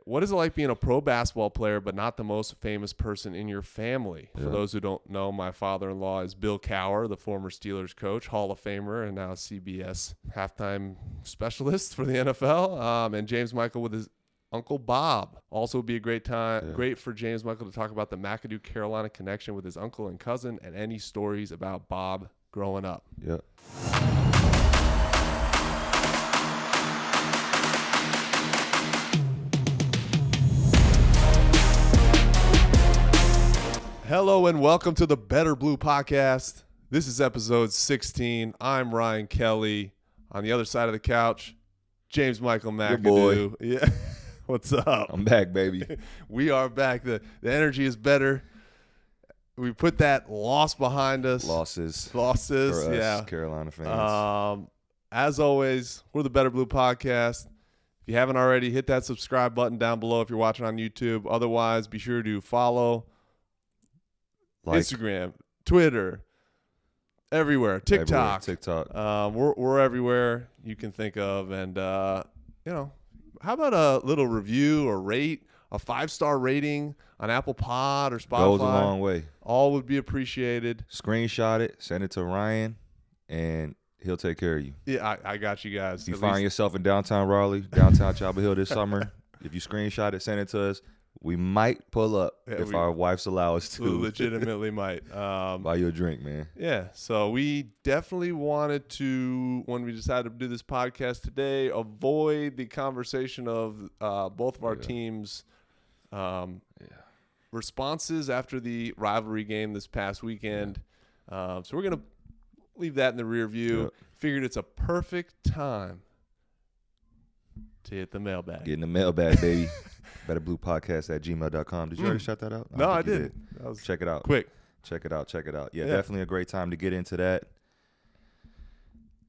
what is it like being a pro basketball player but not the most famous person in your family? For those who don't know, my father-in-law is Bill Cowher, the former Steelers coach, Hall of Famer, and now CBS halftime specialist for the NFL. And James Michael with his Uncle Bob. Also would be a great for James Michael to talk about the McAdoo, Carolina connection with his uncle and cousin and any stories about Bob growing up. Yeah. Hello and welcome to the Better Blue Podcast. This is episode 16. I'm Ryan Kelly. On the other side of the couch, James Michael McAdoo. Your boy. Yeah. What's up? I'm back, baby. We are back. The energy is better. We put that loss behind us. Losses For us, yeah. Carolina fans. As always, we're the Better Blue Podcast. If you haven't already, hit that subscribe button down below if you're watching on YouTube. Otherwise, be sure to follow Instagram, Twitter, everywhere, TikTok. We're everywhere you can think of. And, how about a little review or rate, a 5-star rating on Apple Pod or Spotify? Goes a long way. All would be appreciated. Screenshot it, send it to Ryan, and he'll take care of you. Yeah, I got you guys. If you find yourself in downtown Raleigh, downtown Chapel Hill this summer, if you screenshot it, send it to us. We might pull up if our wives allow us to. Legitimately might. Buy you a drink, man. Yeah. So we definitely wanted to, when we decided to do this podcast today, avoid the conversation of both of our teams' responses after the rivalry game this past weekend. So we're going to leave that in the rear view. Yep. Figured it's a perfect time to hit the mailbag. Get in the mailbag, baby. BetterBluePodcast@gmail.com. Did you already shout that out? No, I didn't. Check it out. Quick. Check it out. Yeah, definitely a great time to get into that.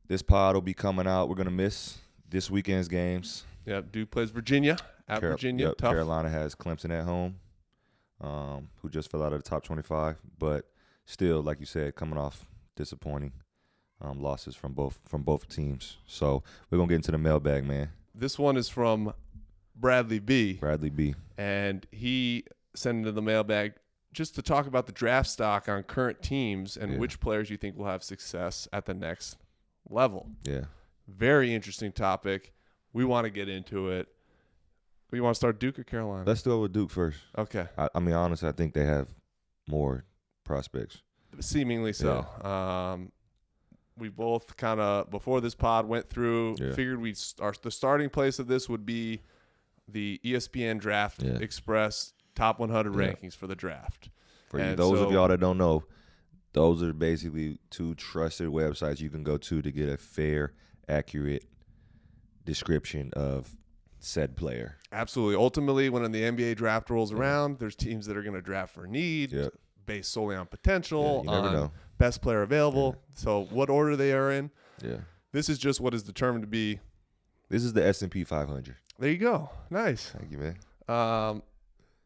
This pod will be coming out. We're going to miss this weekend's games. Yeah, Duke plays Virginia at Virginia. Yep, Tough. Carolina has Clemson at home, who just fell out of the top 25. But still, like you said, coming off disappointing losses from both teams. So we're going to get into the mailbag, man. This one is from Bradley B. And he sent into the mailbag just to talk about the draft stock on current teams and which players you think will have success at the next level. Yeah. Very interesting topic. We want to get into it. You want to start Duke or Carolina? Let's do it with Duke first. Okay. I mean, honestly, I think they have more prospects. Seemingly so. Yeah. We both kind of, before this pod went through, figured the starting place of this would be the ESPN Draft Express Top 100 rankings for the draft. For those of y'all that don't know, those are basically two trusted websites you can go to get a fair, accurate description of said player. Absolutely. Ultimately, when the NBA draft rolls around, there's teams that are going to draft for need, based solely on potential, you never know. Best player available. So what order they are in. Yeah. This is just what is determined to be. This is the S&P 500. There you go. Nice. Thank you, man.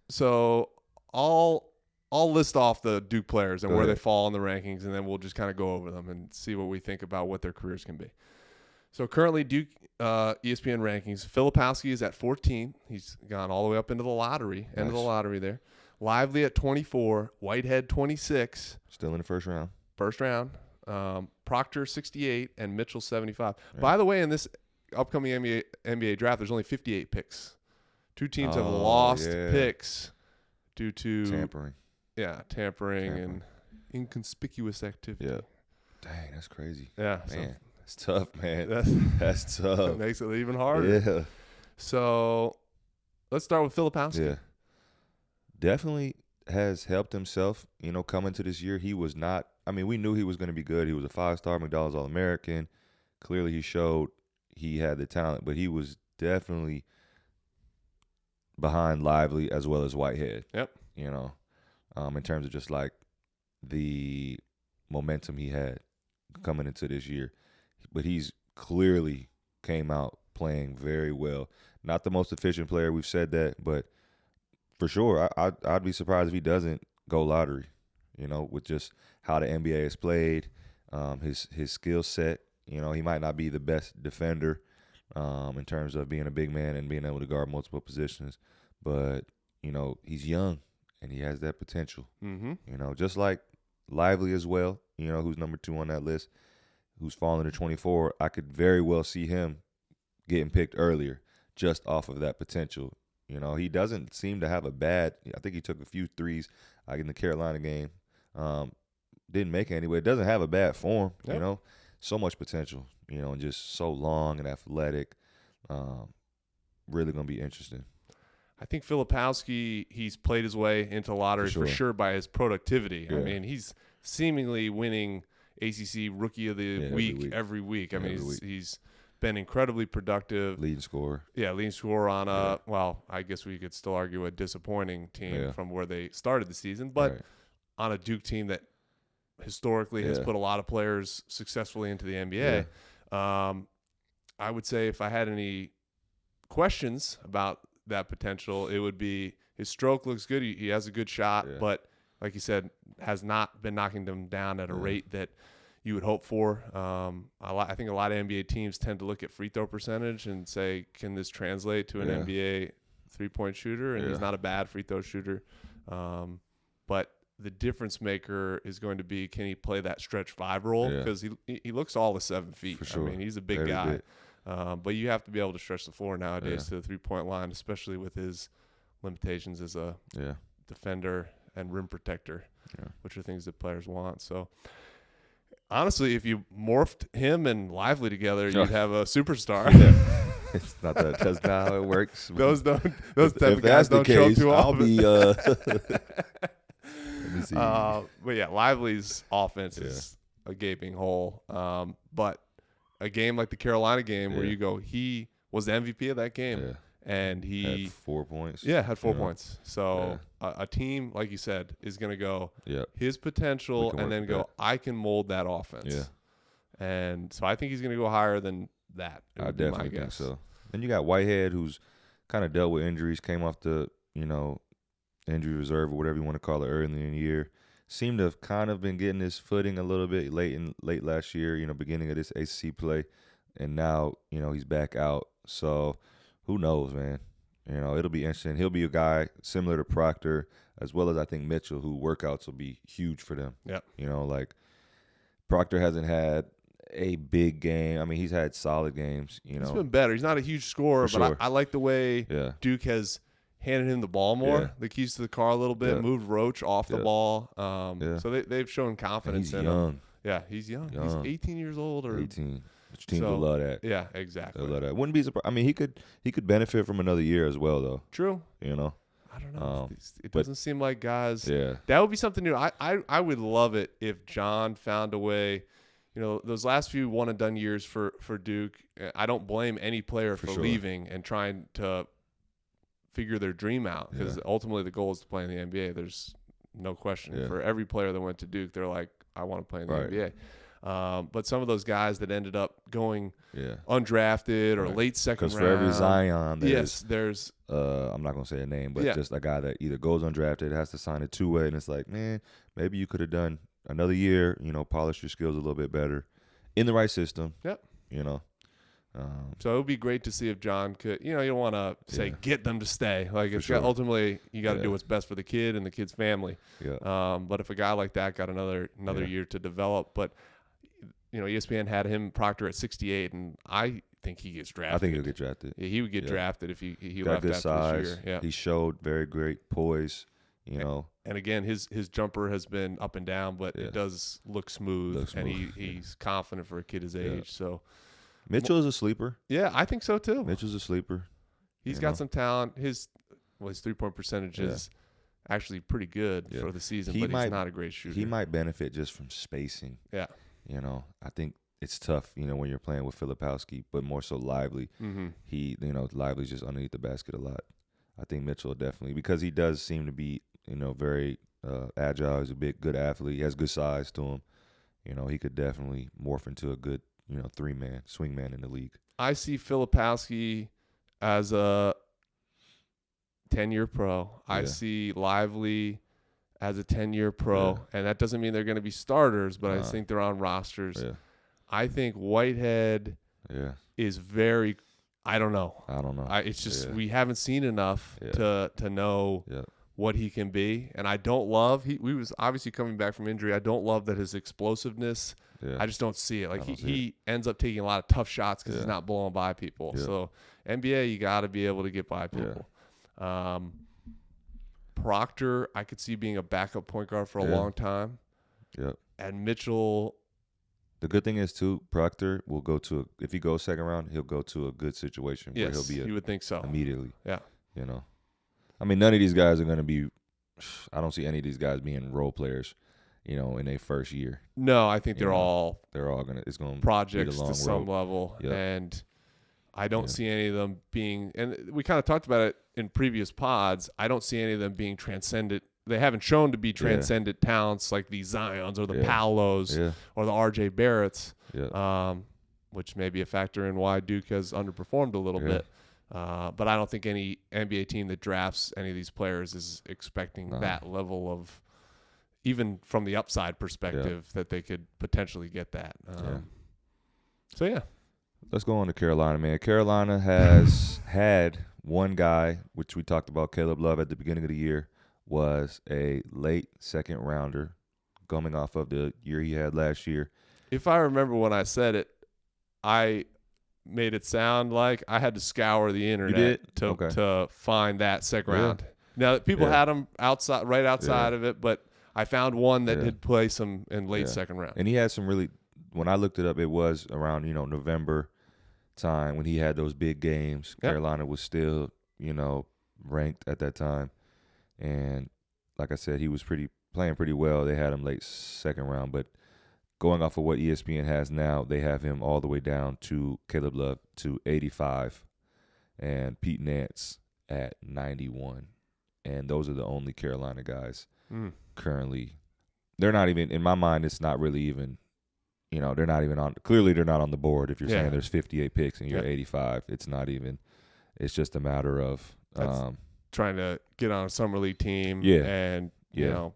So I'll list off the Duke players and where they fall in the rankings, and then we'll just kind of go over them and see what we think about what their careers can be. So currently Duke ESPN rankings, Filipowski is at 14. He's gone all the way up into the lottery, end of the lottery there. Lively at 24, Whitehead 26. Still in the first round. Proctor 68 and Mitchell 75. Right. By the way, in this upcoming NBA draft, there's only 58 picks. Two teams have lost picks due to tampering. Yeah, tampering and inconspicuous activity. Yeah. Dang, that's crazy. Yeah. Man, that's tough, man. That's tough. That makes it even harder. Yeah. So let's start with Filipowski. Yeah. Definitely has helped himself, coming to this year. He was not – I mean, we knew he was going to be good. He was a 5-star McDonald's All-American. Clearly he showed he had the talent, but he was definitely behind Lively as well as Whitehead. Yep. In terms of just like the momentum he had coming into this year. But he's clearly came out playing very well. Not the most efficient player, we've said that, but – for sure, I'd be surprised if he doesn't go lottery, with just how the NBA is played, his skill set. He might not be the best defender, in terms of being a big man and being able to guard multiple positions. But, he's young and he has that potential. Mm-hmm. Just like Lively as well, who's number 2 on that list, who's fallen to 24. I could very well see him getting picked earlier just off of that potential. He doesn't seem to have I think he took a few threes in the Carolina game. Didn't make it anyway. It doesn't have a bad form, Yep. So much potential, and just so long and athletic. Really going to be interesting. I think Filipowski, he's played his way into lottery for sure by his productivity. Yeah. I mean, he's seemingly winning ACC Rookie of the Week every week. I mean, he's been incredibly productive. Leading scorer. Yeah, leading scorer on well, I guess we could still argue a disappointing team from where they started the season, but on a Duke team that historically has put a lot of players successfully into the NBA. I would say if I had any questions about that potential, it would be his stroke looks good. He has a good shot, but like you said, has not been knocking them down at a rate that you would hope for. I think a lot of NBA teams tend to look at free throw percentage and say, can this translate to an NBA three-point shooter? And he's not a bad free throw shooter. But the difference maker is going to be, can he play that stretch 5 role? Because he looks all of 7 feet. For sure. I mean, he's a big guy. But you have to be able to stretch the floor nowadays to the three-point line, especially with his limitations as a defender and rim protector, which are things that players want. So, honestly, if you morphed him and Lively together, you'd have a superstar. It's not that. That's not how it works. Those type of guys don't show too often. I'll be. Let me see. But yeah, Lively's offense is a gaping hole. But a game like the Carolina game where you go, he was the MVP of that game, and he had 4 points. Yeah, had 4 points. So a team, like you said, is going to go his potential and then go, I can mold that offense. Yeah. And so I think he's going to go higher than that. I definitely think so. And you got Whitehead, who's kind of dealt with injuries, came off the, injury reserve or whatever you want to call it early in the year. Seemed to have kind of been getting his footing a little bit late last year, beginning of this ACC play. And now, he's back out. So who knows, man? It'll be interesting. He'll be a guy similar to Proctor, as well as I think Mitchell, who workouts will be huge for them. Yeah. Like Proctor hasn't had a big game. I mean, he's had solid games. He's been better. He's not a huge scorer, but I like the way Duke has handed him the ball more, the keys to the car a little bit, moved Roach off the ball. So they've shown confidence in him. Yeah, he's young. He's 18 years old. 18. Which teams will love that. Yeah, exactly. They'll love that. Wouldn't be surprised. I mean, he could benefit from another year as well, though. True. I don't know. It doesn't seem like guys. Yeah. That would be something new. I would love it if John found a way. Those last few one and done years for Duke, I don't blame any player for leaving and trying to figure their dream out, because ultimately the goal is to play in the NBA. There's no question. Yeah. For every player that went to Duke, they're like, I want to play in the NBA. But some of those guys that ended up going undrafted or late second round. Because for every Zion, there's I'm not going to say a name, but just a guy that either goes undrafted, has to sign a 2-way, and it's like, man, maybe you could have done another year, polish your skills a little bit better in the right system. Yep. So it would be great to see if John could, you don't want to say get them to stay. Like ultimately you got to do what's best for the kid and the kid's family. Yeah. But if a guy like that got another year to develop, but ESPN had him Proctor at 68, and I think he gets drafted. I think he'll get drafted. Yeah, he would get drafted if he got left good after size. this year. Yeah. He showed very great poise. And again, his jumper has been up and down, but it does look smooth, and he's confident for a kid his age. So Mitchell is a sleeper. Yeah, I think so too. Mitchell's a sleeper. He's got some talent. His 3-point percentage is actually pretty good for the season, but he's not a great shooter. He might benefit just from spacing. Yeah. I think it's tough, when you're playing with Filipowski, but more so Lively. Mm-hmm. Lively's just underneath the basket a lot. I think Mitchell definitely, because he does seem to be, very agile. He's a good athlete. He has good size to him. He could definitely morph into a good, 3-man, swing man in the league. I see Filipowski as a 10-year pro. Yeah. I see Lively as a 10-year pro, and that doesn't mean they're going to be starters, but I think they're on rosters. Yeah. I think Whitehead is very I don't know. It's just we haven't seen enough to know what he can be. And I don't love he was obviously coming back from injury. I don't love that his explosiveness. I just don't see it. Like he ends up taking a lot of tough shots because he's not blowing by people. So NBA, you got to be able to get by people. Proctor, I could see being a backup point guard for a long time. And Mitchell. The good thing is too, Proctor will go to if he goes second round, he'll go to a good situation where he'll be. You would think so immediately. Yeah. You know, I mean, none of these guys are going to be. I don't see any of these guys being role players. You know, in their first year. No, I think they're all gonna. It's going to projects be a long to some road. level, and I don't see any of them being. And we kind of talked about it in previous pods. I don't see any of them being transcendent. They haven't shown to be transcendent talents like the Zions or the Paolos or the RJ Barretts, which may be a factor in why Duke has underperformed a little bit. But I don't think any NBA team that drafts any of these players is expecting that level of, even from the upside perspective, that they could potentially get that. So, yeah. Let's go on to Carolina, man. Carolina has had one guy, which we talked about, Caleb Love, at the beginning of the year, was a late second rounder coming off of the year he had last year. If I remember when I said it, I made it sound like I had to scour the internet to find that second round. Now, people had him right outside of it, but I found one that did play some in late second round. And he had some really, when I looked it up, it was around, November time when he had those big games. Carolina was still, ranked at that time. And like I said, he was playing pretty well. They had him late second round, but going off of what ESPN has now, they have him all the way down to Caleb Love to 85 and Pete Nance at 91. And those are the only Carolina guys currently. They're not even, in my mind, it's not really even, they're not even on, clearly they're not on the board. If you're saying there's 58 picks and you're 85, it's not even, it's just a matter of trying to get on a summer league team. And,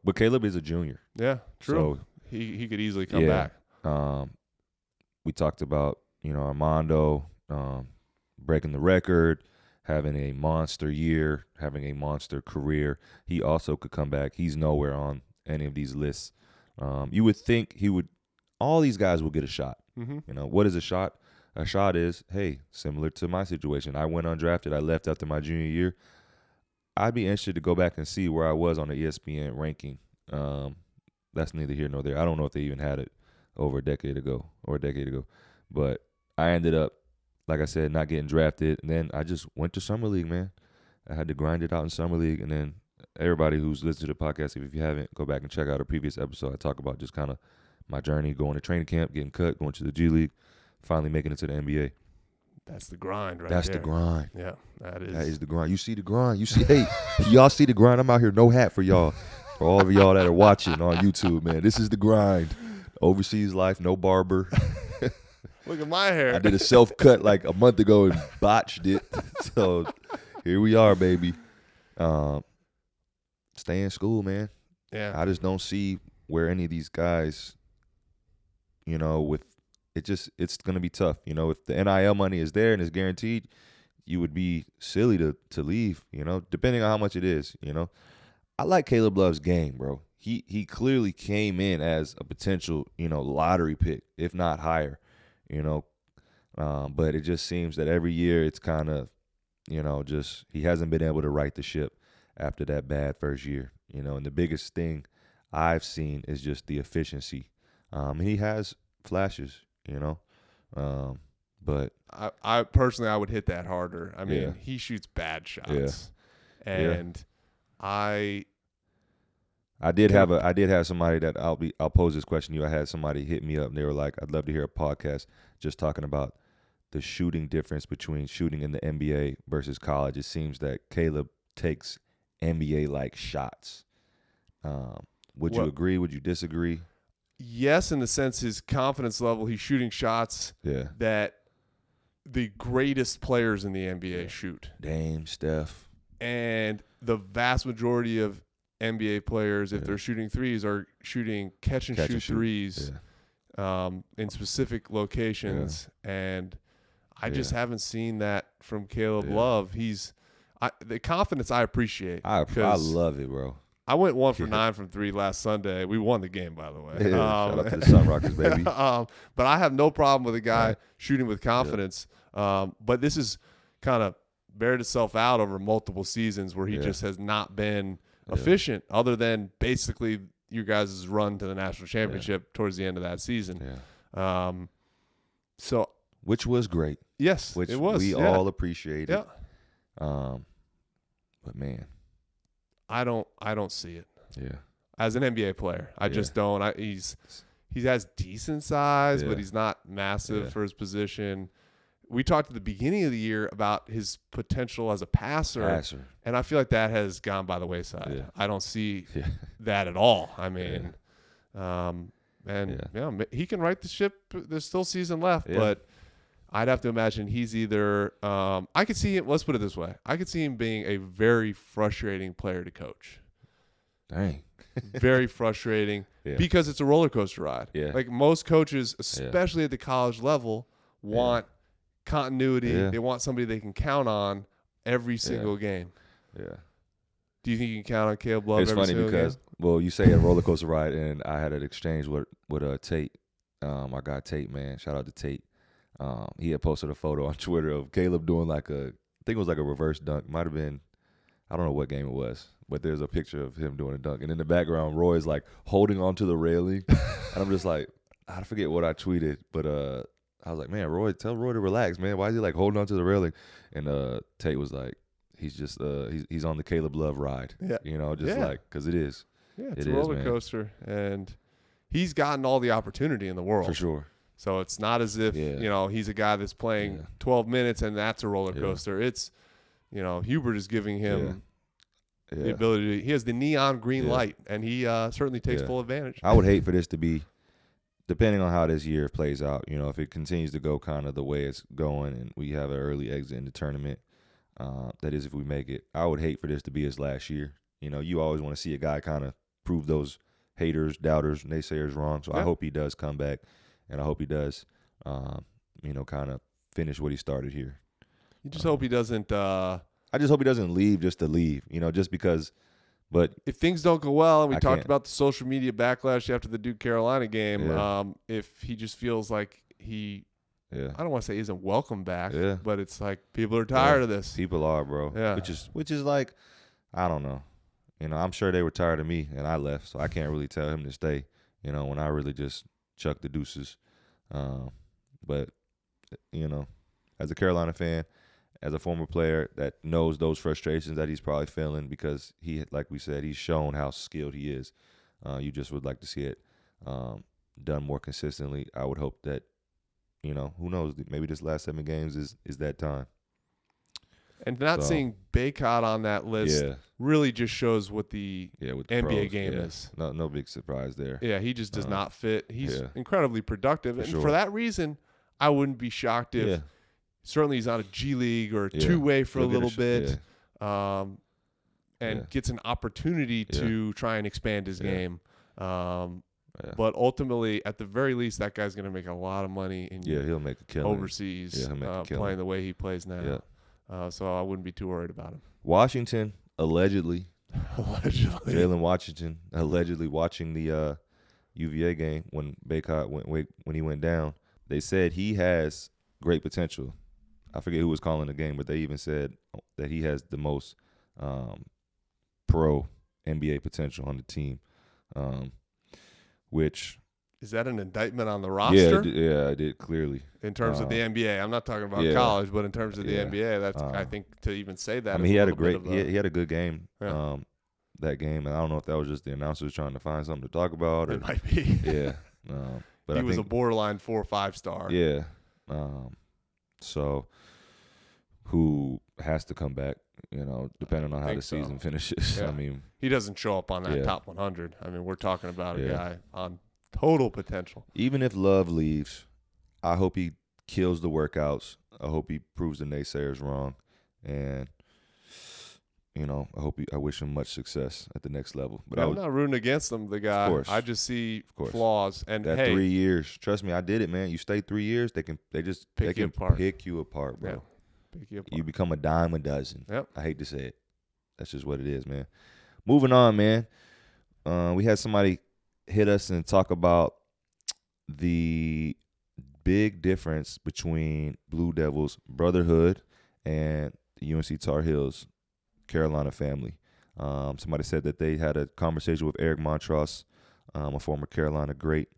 But Caleb is a junior. Yeah, true. So, he could easily come back. We talked about, Armando breaking the record, having a monster year, having a monster career. He also could come back. He's nowhere on any of these lists. You would think all these guys will get a shot. What is a shot? A shot is, hey, similar to my situation. I went undrafted. I left after my junior year. I'd be interested to go back and see where I was on the ESPN ranking. That's neither here nor there. I don't know if they even had it over a decade ago. But I ended up, like I said, not getting drafted. And then I just went to Summer League, man. I had to grind it out in Summer League. And then everybody who's listened to the podcast, if you haven't, go back and check out a previous episode. I talk about just kind of my journey, going to training camp, getting cut, going to the G League, finally making it to the NBA. That's the grind right That's there. the grind. Yeah, that is the grind. You see the grind. You see, hey, y'all see the grind. I'm out here, no hat for y'all. For all of y'all that are watching on YouTube, man, this is the grind. Overseas life, no barber. Look at my hair. I did a self-cut like a month ago and botched it. So here we are, baby. Stay in school, man. Yeah. I just don't see where any of these guys, it's going to be tough. If the NIL money is there and is guaranteed, you would be silly to leave, depending on how much it is, I like Caleb Love's game, bro. He clearly came in as a potential, lottery pick, if not higher, but it just seems that every year it's kind of, just he hasn't been able to right the ship after that bad first year, and the biggest thing I've seen is just the efficiency. He has flashes, but I personally, I would hit that harder. I mean, he shoots bad shots, and I did have somebody that I'll pose this question to you. I had somebody hit me up and they were like, I'd love to hear a podcast just talking about the shooting difference between shooting in the NBA versus college. It seems that Caleb takes NBA-like shots. Would you agree? Would you disagree? Yes, in the sense his confidence level, he's shooting shots that the greatest players in the NBA shoot. Dame, Steph. And the vast majority of NBA players, if they're shooting threes, are shooting catch-and-shoot threes in specific locations. And I just haven't seen that from Caleb Love. The confidence I appreciate. I love it, bro. I went 1 for 9 from 3 last Sunday. We won the game, by the way. Yeah, shout out to the Sun Rockets, baby. But I have no problem with a guy shooting with confidence. But this is kind of bared itself out over multiple seasons where he just has not been efficient, other than basically you guys' run to the national championship towards the end of that season. Yeah. So, which was great. Yes, which it was. We all appreciated. Yeah. But man, I don't see it. Yeah. As an NBA player, I just don't. He has decent size, but he's not massive for his position. We talked at the beginning of the year about his potential as a passer. And I feel like that has gone by the wayside. Yeah. I don't see that at all. I mean, he can right the ship. There's still season left, but I'd have to imagine he's either I could see him. Let's put it this way: I could see him being a very frustrating player to coach. Dang. Very frustrating because it's a roller coaster ride. Yeah. Like most coaches, especially at the college level, want continuity. They want somebody they can count on every single game. Yeah. Do you think you can count on Caleb Love? It's funny because you say a roller coaster ride, and I had an exchange with Tate. Our guy Tate, man, shout out to Tate. He had posted a photo on Twitter of Caleb doing I think it was like a reverse dunk. Might have been, I don't know what game it was, but there's a picture of him doing a dunk. And in the background, Roy's like holding onto the railing. And I'm just like, I forget what I tweeted, but I was like, man, Roy, tell Roy to relax, man. Why is he like holding onto the railing? And Tate was like, he's just he's on the Caleb Love ride. Yeah. You know, just like, because it is. Yeah, it's a roller coaster. And he's gotten all the opportunity in the world. For sure. So it's not as if, he's a guy that's playing 12 minutes and that's a roller coaster. It's, Hubert is giving him the ability he has the neon green light, and he certainly takes full advantage. I would hate for this to be, depending on how this year plays out, if it continues to go kind of the way it's going and we have an early exit in the tournament, that is if we make it, I would hate for this to be his last year. You always want to see a guy kind of prove those haters, doubters, naysayers wrong. So I hope he does come back. And I hope he does, kind of finish what he started here. You just hope he doesn't. I just hope he doesn't leave just to leave, just because. But if things don't go well, and we talked about the social media backlash after the Duke Carolina game, if he just feels like I don't want to say isn't welcome back, but it's like people are tired of this. People are, bro. Yeah. Which is like, I don't know. I'm sure they were tired of me, and I left, so I can't really tell him to stay. When I really just chuck the deuces. But, as a Carolina fan, as a former player that knows those frustrations that he's probably feeling because he, like we said, he's shown how skilled he is. You just would like to see it done more consistently. I would hope that, who knows, maybe this last 7 games is that time. And not seeing Baycott on that list really just shows what the NBA game is. No big surprise there. Yeah, he just does not fit. He's incredibly productive. And for that reason, I wouldn't be shocked if certainly he's on a G League or a two-way for a little bit and gets an opportunity to try and expand his game. But ultimately, at the very least, that guy's going to make a lot of money he'll make a killing overseas playing the way he plays now. Yeah. So I wouldn't be too worried about him. Washington, allegedly. Jalen Washington, allegedly watching the UVA game when Baycott when he went down. They said he has great potential. I forget who was calling the game, but they even said that he has the most pro NBA potential on the team, which... Is that an indictment on the roster? Yeah, I did clearly. In terms of the NBA, I'm not talking about college, but in terms of the NBA, that's I think to even say that. I mean, he had he had a good game. That game, and I don't know if that was just the announcers trying to find something to talk about. It might be. But he was a borderline 4 or 5 star. Yeah. So, who has to come back? Depending on how the season finishes. Yeah. I mean, he doesn't show up on that top 100. I mean, we're talking about a guy on total potential. Even if Love leaves, I hope he kills the workouts. I hope he proves the naysayers wrong. And, I wish him much success at the next level. But I'm not rooting against him, the guy. Of course. I just see flaws. And that 3 years, trust me, I did it, man. You stay 3 years, they can pick you apart, bro. Yeah. Pick you apart. You become a dime a dozen. Yep. I hate to say it. That's just what it is, man. Moving on, man. We had somebody hit us and talk about the big difference between Blue Devils Brotherhood and the UNC Tar Heels Carolina family. Somebody said that they had a conversation with Eric Montross, a former Carolina great,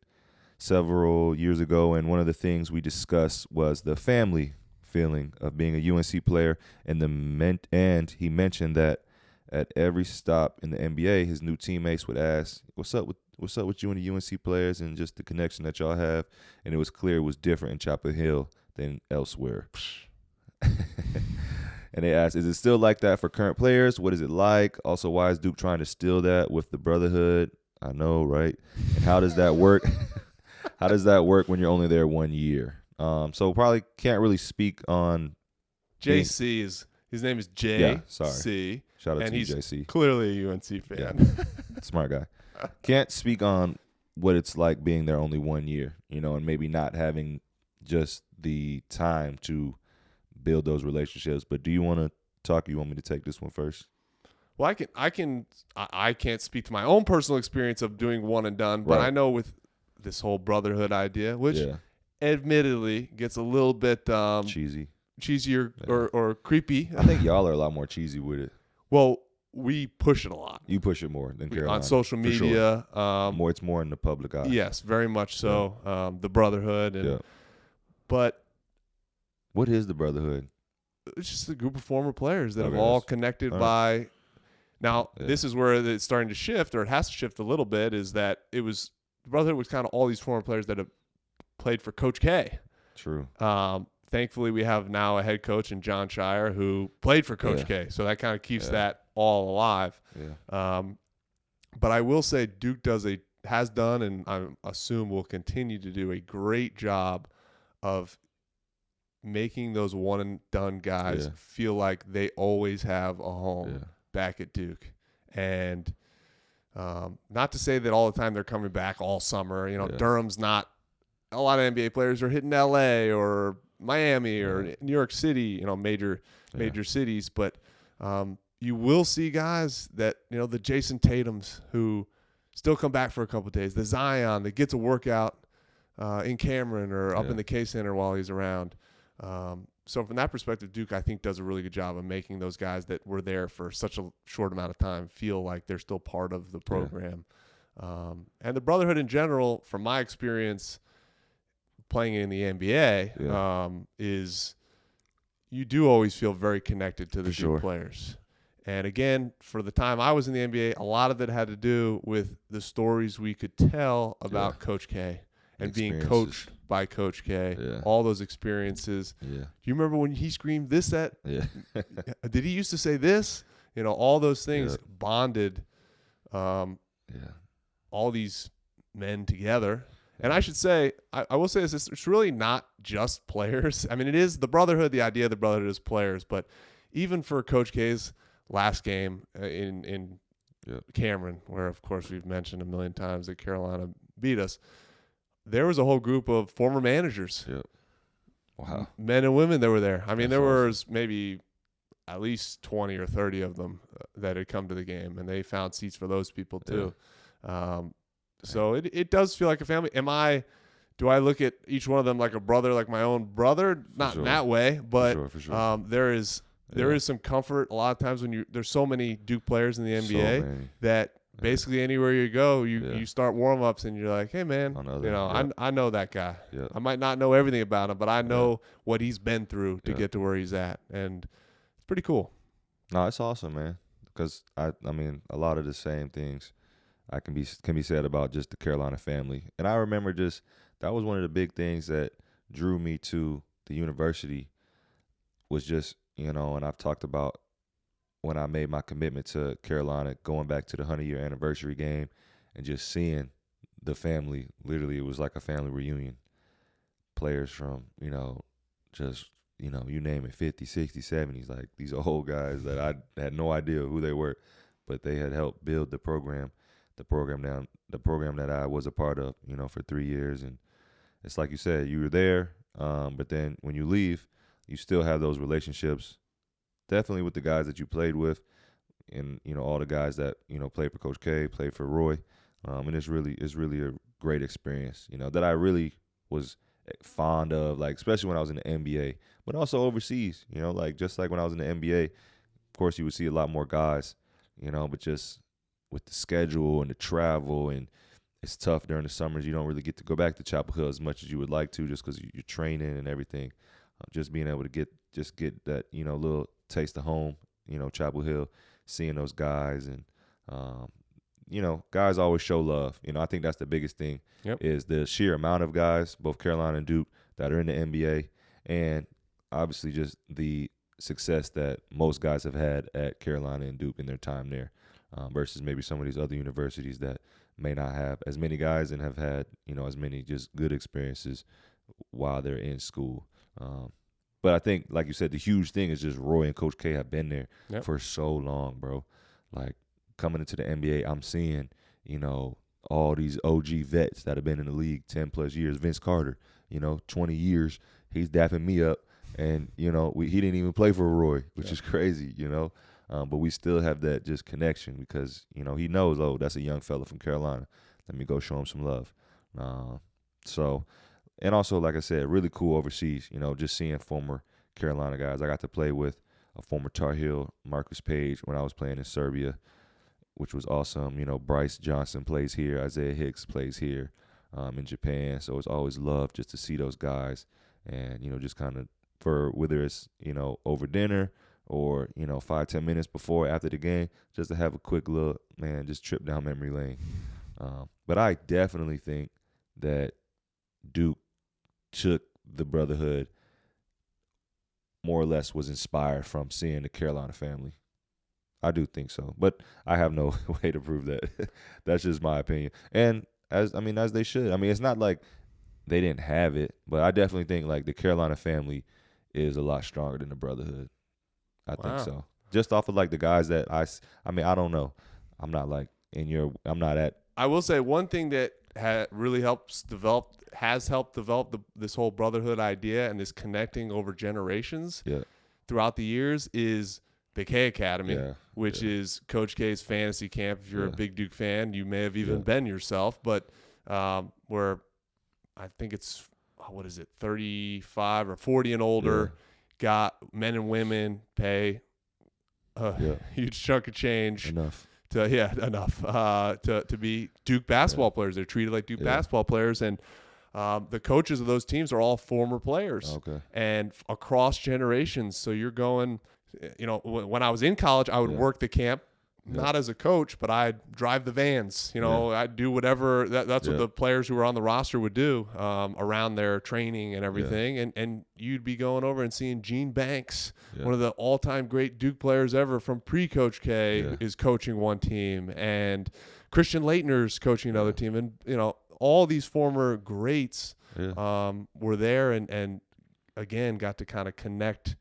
several years ago, and one of the things we discussed was the family feeling of being a UNC player, and he mentioned that at every stop in the NBA, his new teammates would ask, "What's up with you and the UNC players?" and just the connection that y'all have, and it was clear it was different in Chapel Hill than elsewhere. And they asked, is it still like that for current players? What is it like? Also, why is Duke trying to steal that with the Brotherhood? I know, right? And how does that work? How does that work when you're only there 1 year? So probably can't really speak on JC his name is JC. Yeah, sorry. Shout out and to you, he's JC. Clearly a UNC fan. Yeah. Smart guy. Can't speak on what it's like being there only 1 year, and maybe not having just the time to build those relationships. But do you want to talk? You want me to take this one first? Well, I can't speak to my own personal experience of doing one and done, but Right. I know with this whole Brotherhood idea, which admittedly gets a little bit cheesier or creepy. I think y'all are a lot more cheesy with it. Well, we push it a lot. You push it more than Carolina. On social media. Sure. It's more in the public eye. Yes, very much so. Yeah. The Brotherhood. But what is the Brotherhood? It's just a group of former players that have all connected by – now, this is where it's starting to shift, or it has to shift a little bit, is that the Brotherhood was kind of all these former players that have played for Coach K. True. Thankfully, we have now a head coach in John Shire who played for Coach K, so that kind of keeps that all alive. Yeah. But I will say Duke has done, and I assume will continue to do a great job of making those one and done guys feel like they always have a home back at Duke. And not to say that all the time they're coming back all summer. Durham's not – a lot of NBA players are hitting L.A. or Miami or New York City, major cities. But you will see guys that, the Jason Tatums who still come back for a couple of days, the Zion that gets a workout in Cameron or up in the K Center while he's around. So from that perspective, Duke, I think, does a really good job of making those guys that were there for such a short amount of time feel like they're still part of the program. And the Brotherhood in general, from my experience playing in the NBA, is you do always feel very connected to the Duke players. And again, for the time I was in the NBA, a lot of it had to do with the stories we could tell about Coach K and being coached by Coach K, all those experiences. Yeah. Do you remember when he screamed this at? Yeah. Did he used to say this? All those things bonded all these men together. And I should say, I will say this, it's really not just players. I mean, it is the Brotherhood, the idea of the Brotherhood is players. But even for Coach K's last game in Cameron, where, of course, we've mentioned a million times that Carolina beat us, there was a whole group of former managers. Yep. Wow. Men and women that were there. I mean, there was maybe at least 20 or 30 of them that had come to the game, and they found seats for those people too. Yeah. So it does feel like a family. Do I look at each one of them like a brother, like my own brother? Not in that way, but for sure. There is some comfort a lot of times when there's so many Duke players in the NBA that basically anywhere you go, you start warm-ups and you're like, hey, man, I know that guy. Yeah. I might not know everything about him, but I know what he's been through to get to where he's at. And it's pretty cool. No, it's awesome, man, because, I mean, a lot of the same things can be said about just the Carolina family. And I remember that was one of the big things that drew me to the university was just, and I've talked about when I made my commitment to Carolina, going back to the 100-year anniversary game and just seeing the family. Literally, it was like a family reunion. Players from, just you know, you name it, 50, 60, 70s, like these old guys that I had no idea who they were, but they had helped build the program that I was a part of, you know, for 3 years. And it's like you said, you were there, but then when you leave, you still have those relationships, definitely with the guys that you played with, and, you know, all the guys that, you know, played for Coach K, played for Roy. And it's really a great experience, you know, that I really was fond of, like, especially when I was in the NBA, but also overseas, you know, like, just like when I was in the NBA, of course you would see a lot more guys, you know, but just with the schedule and the travel, and it's tough during the summers. You don't really get to go back to Chapel Hill as much as you would like to, just because you're training and everything. Just being able to get that, you know, little taste of home, you know, Chapel Hill, seeing those guys, and you know, guys always show love. You know, I think that's the biggest thing. Yep. Is the sheer amount of guys, both Carolina and Duke, that are in the NBA, and obviously just the success that most guys have had at Carolina and Duke in their time there, versus maybe some of these other universities that may not have as many guys and have had, you know, as many just good experiences while they're in school. But I think, like you said, the huge thing is just Roy and Coach K have been there for so long, bro. Like, coming into the NBA, I'm seeing, you know, all these OG vets that have been in the league 10 plus years. Vince Carter, you know, 20 years, he's dapping me up. And, you know, he didn't even play for Roy, which is crazy, you know. But we still have that just connection because, you know, he knows, oh, that's a young fella from Carolina. Let me go show him some love. And also, like I said, really cool overseas, you know, just seeing former Carolina guys. I got to play with a former Tar Heel, Marcus Page, when I was playing in Serbia, which was awesome. You know, Bryce Johnson plays here. Isaiah Hicks plays here in Japan. So it's always love just to see those guys and, you know, just kind of, for whether it's, you know, over dinner or, you know, 5-10 minutes before, after the game, just to have a quick little, just trip down memory lane. But I definitely think that Duke took the Brotherhood, more or less was inspired from seeing the Carolina family. I do think so, but I have no way to prove that. That's just my opinion. And as they should. I mean, it's not like they didn't have it, but I definitely think like the Carolina family is a lot stronger than the Brotherhood. I think so. Just off of like the guys that I don't know. I'm not like I'm not at. I will say one thing that really has helped develop this whole Brotherhood idea and this connecting over generations throughout the years is the K Academy, which is Coach K's fantasy camp. If you're a big Duke fan, you may have even been yourself, but where I think it's, 35 or 40 and older, got men and women pay a huge chunk of change to be Duke basketball players. They're treated like Duke basketball players, and the coaches of those teams are all former players and across generations. So you're going, you know, when I was in college, I would work the camp, not as a coach, but I'd drive the vans. You know, I'd do whatever. That's what the players who were on the roster would do around their training and everything. And you'd be going over and seeing Gene Banks, one of the all-time great Duke players ever from pre-Coach K, is coaching one team, and Christian Leitner's coaching another team. And, you know, all these former greats were there and again, got to kind of connect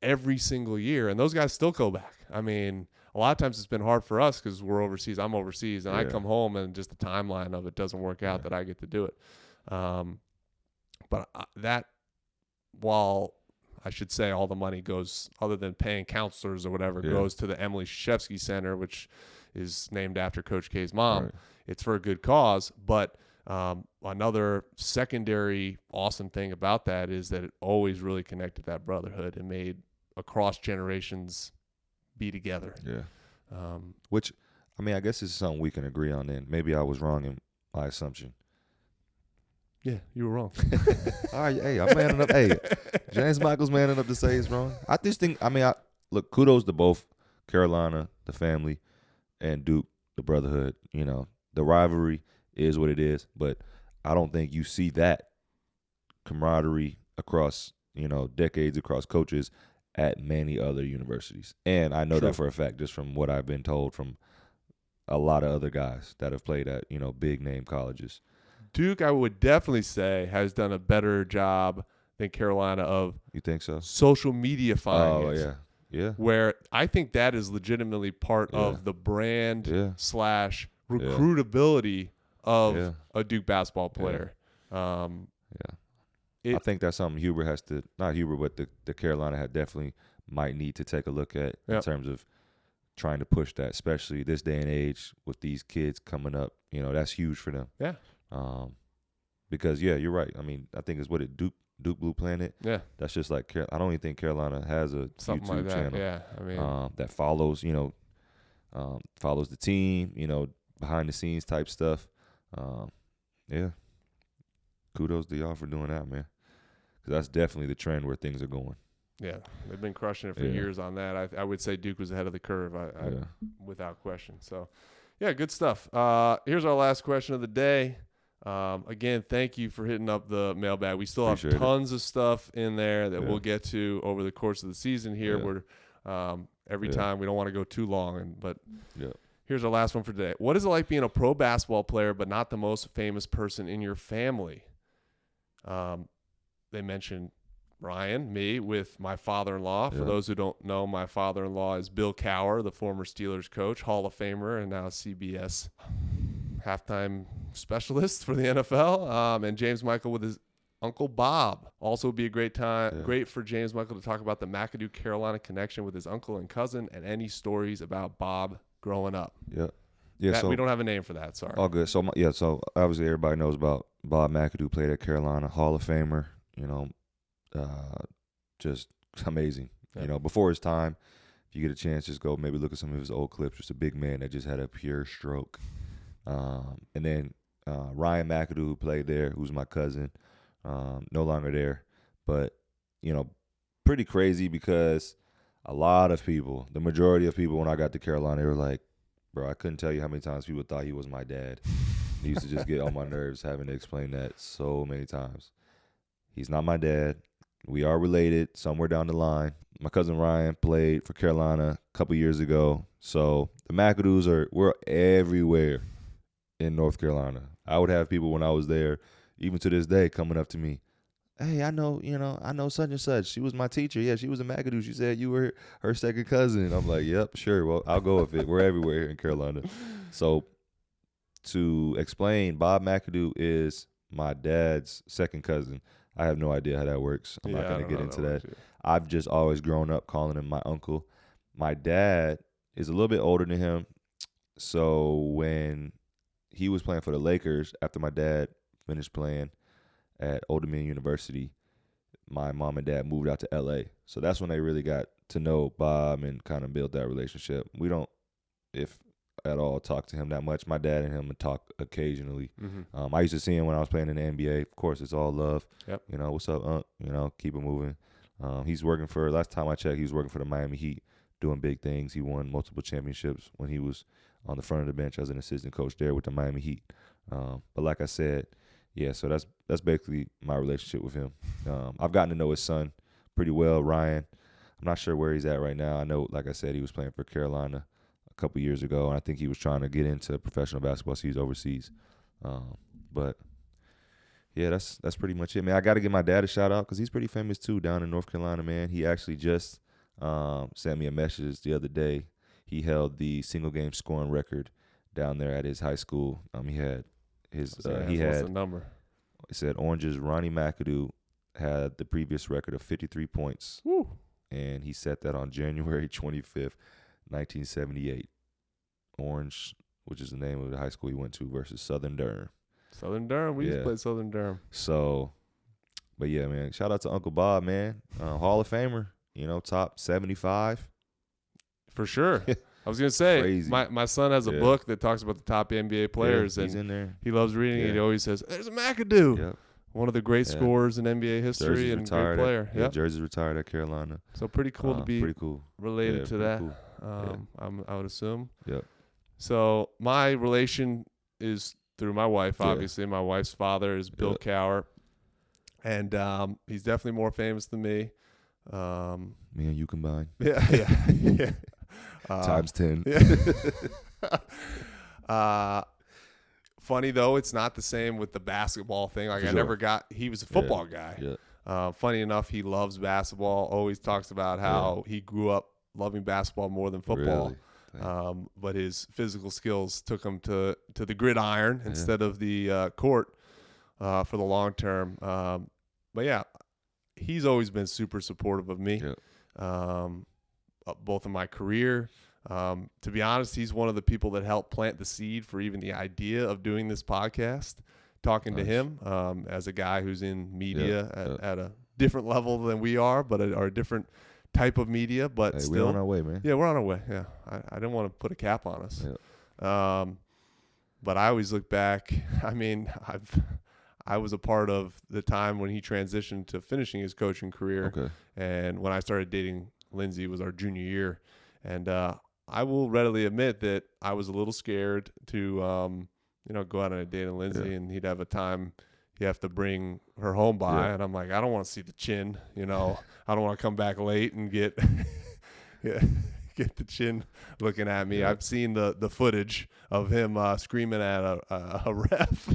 every single year. And those guys still go back. I mean, a lot of times it's been hard for us because we're overseas. I'm overseas, and I come home, and just the timeline of it doesn't work out that I get to do it. But that, while I should say all the money goes, other than paying counselors or whatever, goes to the Emily Krzyzewski Center, which is named after Coach K's mom. Right. It's for a good cause. But another secondary awesome thing about that is that it always really connected that brotherhood and made across generations be together. Which, I mean, I guess this is something we can agree on then. Maybe I was wrong in my assumption. Yeah, you were wrong. All right, hey, I'm manning up. Hey, James Michael's manning up to say it's wrong. I just think, look, kudos to both Carolina, the family, and Duke, the brotherhood. You know, the rivalry is what it is, but I don't think you see that camaraderie across, you know, decades, across coaches at many other universities. And I know that for a fact, just from what I've been told from a lot of other guys that have played at, you know, big name colleges. Duke, I would definitely say, has done a better job than Carolina of You think so? social media findings. Oh, yeah. Where I think that is legitimately part of the brand / recruitability of a Duke basketball player. I think that's something Huber has to, not Huber, but the Carolina had definitely might need to take a look at in terms of trying to push that, especially this day and age with these kids coming up. You know, that's huge for them. Yeah. Because, you're right. I mean, I think it's what it Duke Blue Planet. Yeah. That's just like, I don't even think Carolina has a Something YouTube like that. channel. Yeah. I mean, that follows, follows the team, behind the scenes type stuff. Kudos to y'all for doing that, man. Because that's definitely the trend where things are going. Yeah, they've been crushing it for years on that. I would say Duke was ahead of the curve, without question. So, good stuff. Here's our last question of the day. Again, thank you for hitting up the mailbag. We still have tons of stuff in there that we'll get to over the course of the season here. We're every time we don't want to go too long, but here's our last one for today. What is it like being a pro basketball player but not the most famous person in your family? They mentioned Ryan, me, with my father-in-law. For those who don't know, my father-in-law is Bill Cowher, the former Steelers coach, Hall of Famer, and now CBS halftime specialist for the NFL. And James Michael with his Uncle Bob. Also would be a great for James Michael to talk about the McAdoo Carolina connection with his uncle and cousin and any stories about Bob growing up. So we don't have a name for that, sorry. All good. So, so obviously everybody knows about Bob McAdoo, played at Carolina, Hall of Famer, just amazing. Before his time, if you get a chance, just go maybe look at some of his old clips. Just a big man that just had a pure stroke. And then Ryan McAdoo, who played there, who's my cousin, no longer there. But, pretty crazy because a lot of people, the majority of people when I got to Carolina, they were like, bro, I couldn't tell you how many times people thought he was my dad. He used to just get on my nerves having to explain that so many times. He's not my dad. We are related somewhere down the line. My cousin Ryan played for Carolina a couple years ago. So the McAdoos we're everywhere in North Carolina. I would have people when I was there, even to this day, coming up to me. Hey, I know such and such. She was my teacher. Yeah, she was a McAdoo. She said you were her second cousin. I'm like, yep, sure. Well, I'll go with it. We're everywhere here in Carolina. So to explain, Bob McAdoo is my dad's second cousin. I have no idea how that works. I'm not going to get into that. I've just always grown up calling him my uncle. My dad is a little bit older than him. So when he was playing for the Lakers, after my dad finished playing at Old Dominion University, my mom and dad moved out to L.A. So that's when they really got to know Bob and kind of build that relationship. We don't, if at all, talk to him that much. My dad and him would talk occasionally. I used to see him when I was playing in the NBA. Of course, it's all love. Yep. What's up, Unc? Keep it moving. He's working for, last time I checked, he was working for the Miami Heat, doing big things. He won multiple championships when he was on the front of the bench as an assistant coach there with the Miami Heat. But like I said, so that's basically my relationship with him. I've gotten to know his son pretty well, Ryan. I'm not sure where he's at right now. I know, like I said, he was playing for Carolina a couple years ago, and I think he was trying to get into professional basketball, so he's overseas. But yeah, that's pretty much it, man. I got to give my dad a shout out because he's pretty famous too down in North Carolina, man. He actually just sent me a message the other day. He held the single game scoring record down there at his high school. He had his what's the number? It said Orange's Ronnie McAdoo had the previous record of 53 points. Woo. And he set that on January 25th, 1978. Orange, which is the name of the high school he went to, versus Southern Durham. Southern Durham. We used to play Southern Durham. So, but yeah, man. Shout out to Uncle Bob, man. Hall of Famer. Top 75. For sure. I was going to say, my son has a book that talks about the top NBA players. He's in there. He loves reading it. He always says, there's a McAdoo. Yep. One of the great scorers in NBA history. Jersey's and great player. Jersey's retired at Carolina. So pretty cool to be related to that. Cool. I would assume. Yep. So my relation is through my wife, obviously. My wife's father is Bill Cowher. And he's definitely more famous than me. Me and you combined. Yeah. Times 10. Funny though, it's not the same with the basketball thing. Like he was a football guy. Yeah. Funny enough, he loves basketball. Always talks about how he grew up loving basketball more than football. Really? But his physical skills took him to the gridiron instead of the court for the long term. But yeah, he's always been super supportive of me, both in my career. To be honest, he's one of the people that helped plant the seed for even the idea of doing this podcast. Talking to him as a guy who's in media at a different level than we are, but a different type of media. But still, we're on our way, man. Yeah, we're on our way. Yeah, I didn't want to put a cap on us. But I always look back. I mean, I was a part of the time when he transitioned to finishing his coaching career. Okay. And when I started dating Lindsay, it was our junior year. And I will readily admit that I was a little scared to go out on a date with Lindsay, and he'd have a time you have to bring her home by, and I'm like, I don't want to see the chin, I don't want to come back late and get get the chin looking at me. I've seen the footage of him screaming at a ref,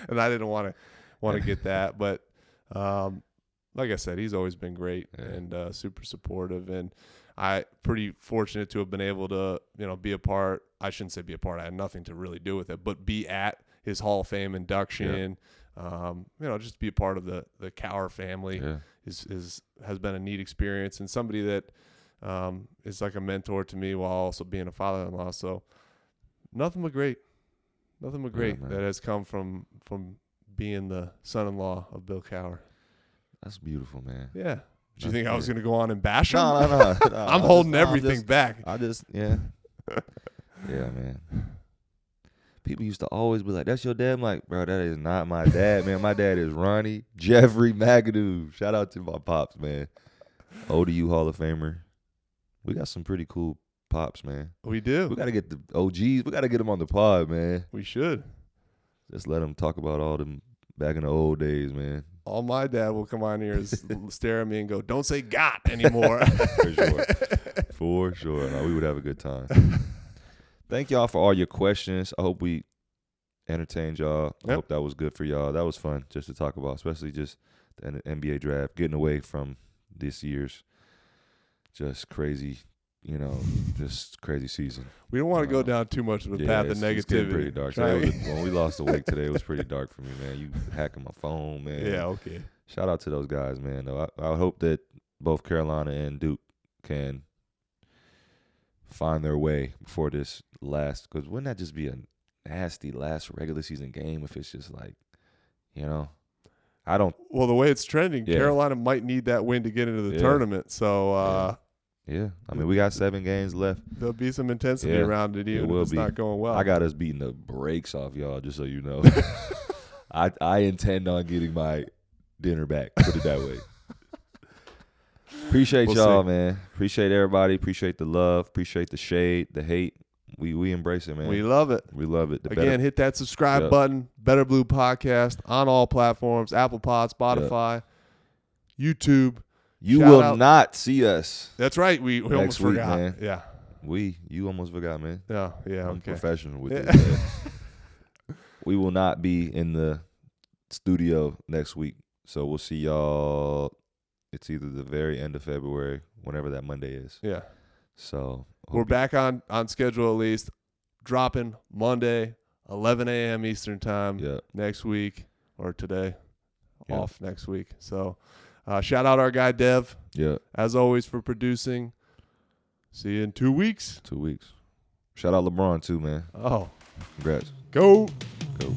and I didn't want to get that. But like I said, he's always been great and super supportive, and I pretty fortunate to have been able to, be a part. I shouldn't say be a part. I had nothing to really do with it, but be at his Hall of Fame induction. Just be a part of the Cowher family has been a neat experience, and somebody that is like a mentor to me while also being a father-in-law. So nothing but great that has come from being the son-in-law of Bill Cowher. That's beautiful, man. Yeah. Do you think I was going to go on and bash him? No. I'm holding everything back. Yeah, man. People used to always be like, that's your dad? I'm like, bro, that is not my dad, man. My dad is Ronnie Jeffrey McAdoo. Shout out to my pops, man. ODU Hall of Famer. We got some pretty cool pops, man. We do. We got to get the OGs. We got to get them on the pod, man. We should. Just let them talk about all them back in the old days, man. All my dad will come on here and stare at me and go, don't say "got" anymore. For sure. No, we would have a good time. Thank y'all for all your questions. I hope we entertained y'all. I hope that was good for y'all. That was fun just to talk about, especially just the NBA draft, getting away from this year's just crazy, just crazy season. We don't want to go down too much of a path of negativity. It's getting pretty dark. When we lost the week today, it was pretty dark for me, man. You hacking my phone, man. Yeah, okay. Shout out to those guys, man. Though I hope that both Carolina and Duke can find their way before this last, because wouldn't that just be a nasty last regular season game if it's just like, I don't. Well, the way it's trending, Carolina might need that win to get into the tournament. So, yeah, I mean, we got 7 games left. There'll be some intensity around it, even if it's not going well. I got us beating the brakes off y'all, just so you know. I intend on getting my dinner back, put it that way. Appreciate y'all, man. Appreciate everybody. Appreciate the love. Appreciate the shade, the hate. We embrace it, man. We love it. We love it. Again, hit that subscribe button. Better Blue Podcast on all platforms: Apple Pod, Spotify, YouTube. You will not see us. That's right. We almost forgot. Man. Yeah. You almost forgot, man. Yeah. I'm okay. professional with this, man. We will not be in the studio next week. So we'll see y'all. It's either the very end of February, whenever that Monday is. Yeah. So we're back on schedule, at least, dropping Monday, 11 a.m. Eastern time next week, or today, off next week. So shout out our guy Dev, as always, for producing. See you in 2 weeks. 2 weeks. Shout out LeBron too, man. Oh. Congrats. Go. Go.